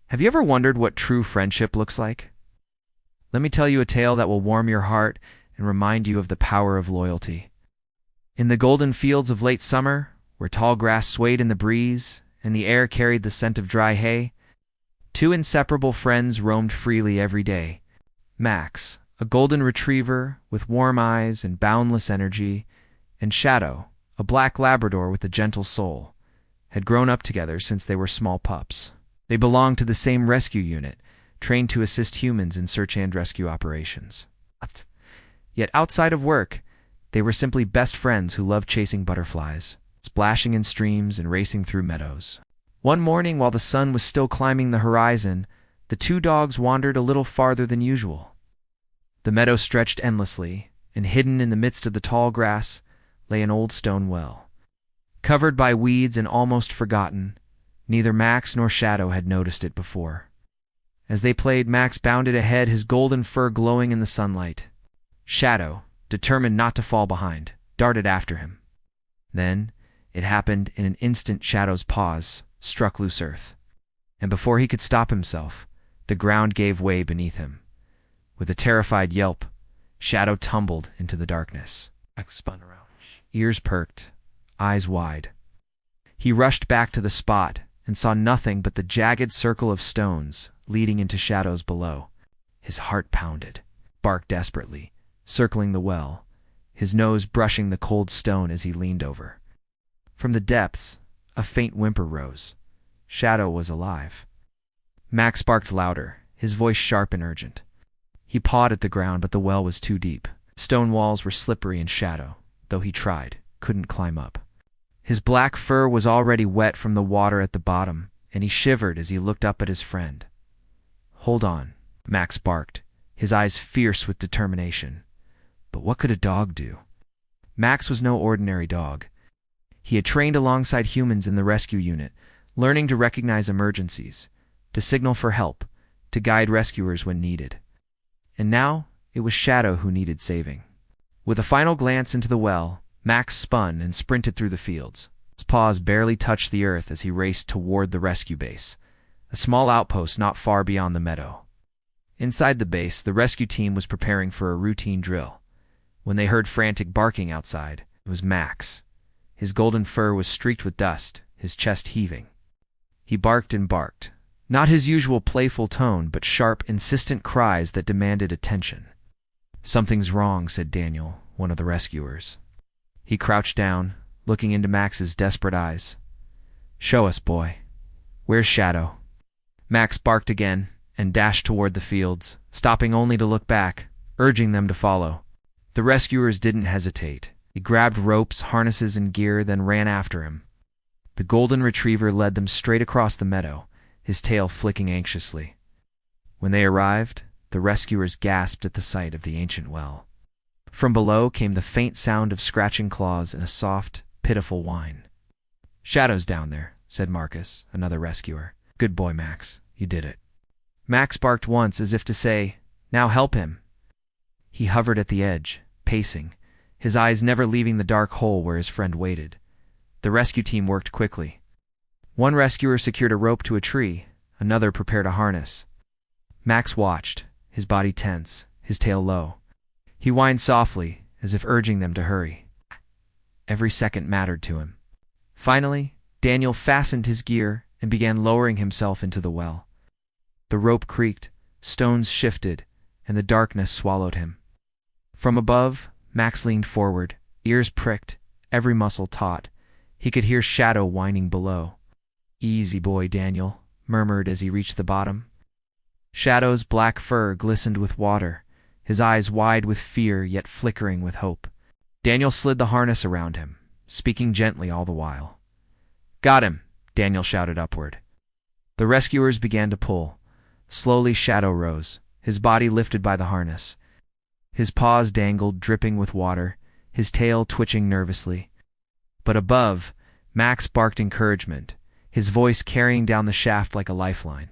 Have you ever wondered what true friendship looks like? Let me tell you a tale that will warm your heart and remind you of the power of loyalty. In the golden fields of late summer, where tall grass swayed in the breeze and the air carried the scent of dry hay, two inseparable friends roamed freely every day. Max, a golden retriever with warm eyes and boundless energy, and Shadow, a black Labrador with a gentle soul, had grown up together since they were small pups. They belonged to the same rescue unit, trained to assist humans in search and rescue operations. Yet outside of work, they were simply best friends who loved chasing butterflies, splashing in streams and racing through meadows. One morning, while the sun was still climbing the horizon, the two dogs wandered a little farther than usual. The meadow stretched endlessly, and hidden in the midst of the tall grass lay an old stone well. Covered by weeds and almost forgotten, neither Max nor Shadow had noticed it before. As they played, Max bounded ahead, his golden fur glowing in the sunlight. Shadow, determined not to fall behind, darted after him. Then, it happened in an instant. Shadow's paws struck loose earth, and before he could stop himself, the ground gave way beneath him. With a terrified yelp, Shadow tumbled into the darkness. Max spun around, ears perked, eyes wide. He rushed back to the spot and saw nothing but the jagged circle of stones leading into shadows below. His heart pounded, barked desperately, circling the well, his nose brushing the cold stone as he leaned over. From the depths, a faint whimper rose. Shadow was alive. Max barked louder, his voice sharp and urgent. He pawed at the ground, but the well was too deep. Stone walls were slippery, and Shadow, though he tried, couldn't climb up. His black fur was already wet from the water at the bottom, and he shivered as he looked up at his friend. "Hold on," Max barked, his eyes fierce with determination. But what could a dog do? Max was no ordinary dog. He had trained alongside humans in the rescue unit, learning to recognize emergencies, to signal for help, to guide rescuers when needed. And now, it was Shadow who needed saving. With a final glance into the well, Max spun and sprinted through the fields. His paws barely touched the earth as he raced toward the rescue base, a small outpost not far beyond the meadow. Inside the base, the rescue team was preparing for a routine drill. When they heard frantic barking outside, it was Max. His golden fur was streaked with dust, his chest heaving. He barked and barked, not his usual playful tone, but sharp, insistent cries that demanded attention. "Something's wrong," said Daniel, one of the rescuers. He crouched down, looking into Max's desperate eyes. "Show us, boy. Where's Shadow?" Max barked again and dashed toward the fields, stopping only to look back, urging them to follow. The rescuers didn't hesitate. He grabbed ropes, harnesses, and gear, then ran after him. The golden retriever led them straight across the meadow, his tail flicking anxiously. When they arrived, the rescuers gasped at the sight of the ancient well. From below came the faint sound of scratching claws and a soft, pitiful whine. "Shadow's down there," said Marcus, another rescuer. "Good boy, Max. You did it." Max barked once as if to say, "Now help him." He hovered at the edge, pacing, his eyes never leaving the dark hole where his friend waited. The rescue team worked quickly. One rescuer secured a rope to a tree, another prepared a harness. Max watched, his body tense, his tail low. He whined softly, as if urging them to hurry. Every second mattered to him. Finally, Daniel fastened his gear and began lowering himself into the well. The rope creaked, stones shifted, and the darkness swallowed him. From above, Max leaned forward, ears pricked, every muscle taut. He could hear Shadow whining below. "Easy, boy, Daniel," murmured as he reached the bottom. Shadow's black fur glistened with water, his eyes wide with fear yet flickering with hope. Daniel slid the harness around him, speaking gently all the while. "Got him," Daniel shouted upward. The rescuers began to pull. Slowly Shadow rose, his body lifted by the harness. His paws dangled, dripping with water, his tail twitching nervously. But above, Max barked encouragement, his voice carrying down the shaft like a lifeline.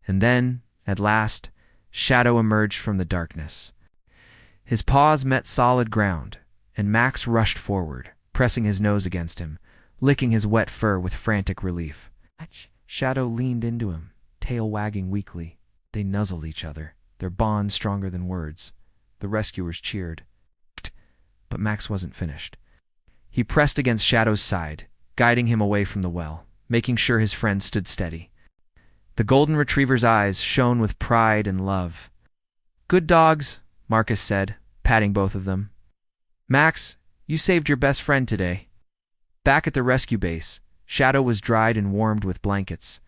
And then, at last, Shadow emerged from the darkness. His paws met solid ground, and Max rushed forward, pressing his nose against him, licking his wet fur with frantic relief. Shadow leaned into him, tail tail wagging weakly. They nuzzled each other, their bond stronger than words. The rescuers cheered. But Max wasn't finished. He pressed against Shadow's side, guiding him away from the well, making sure his friend stood steady. The golden retriever's eyes shone with pride and love. "Good dogs," Marcus said, patting both of them. "Max, you saved your best friend today." Back at the rescue base, Shadow was dried and warmed with blankets.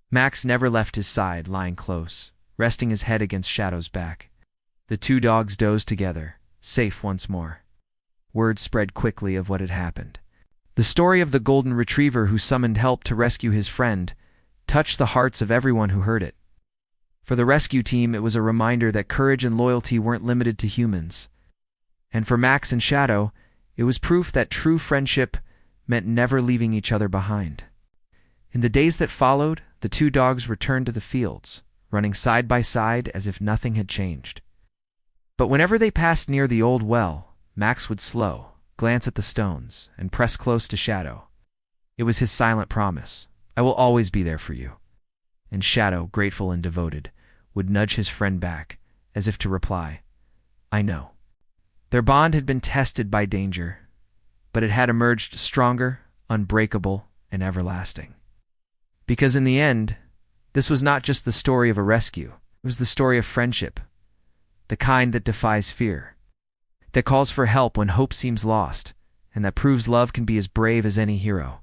Max never left his side, lying close, resting his head against Shadow's back. The two dogs dozed together, safe once more. Word spread quickly of what had happened. The story of the golden retriever who summoned help to rescue his friend touched the hearts of everyone who heard it. For the rescue team, it was a reminder that courage and loyalty weren't limited to humans. And for Max and Shadow, it was proof that true friendship meant never leaving each other behind. In the days that followed, the two dogs returned to the fields, running side by side as if nothing had changed. But whenever they passed near the old well, Max would slow, glance at the stones, and press close to Shadow. It was his silent promise, "I will always be there for you." And Shadow, grateful and devoted, would nudge his friend back, as if to reply, "I know." Their bond had been tested by danger, but it had emerged stronger, unbreakable, and everlasting. Because in the end, this was not just the story of a rescue. It was the story of friendship, the kind that defies fear, that calls for help when hope seems lost, and that proves love can be as brave as any hero.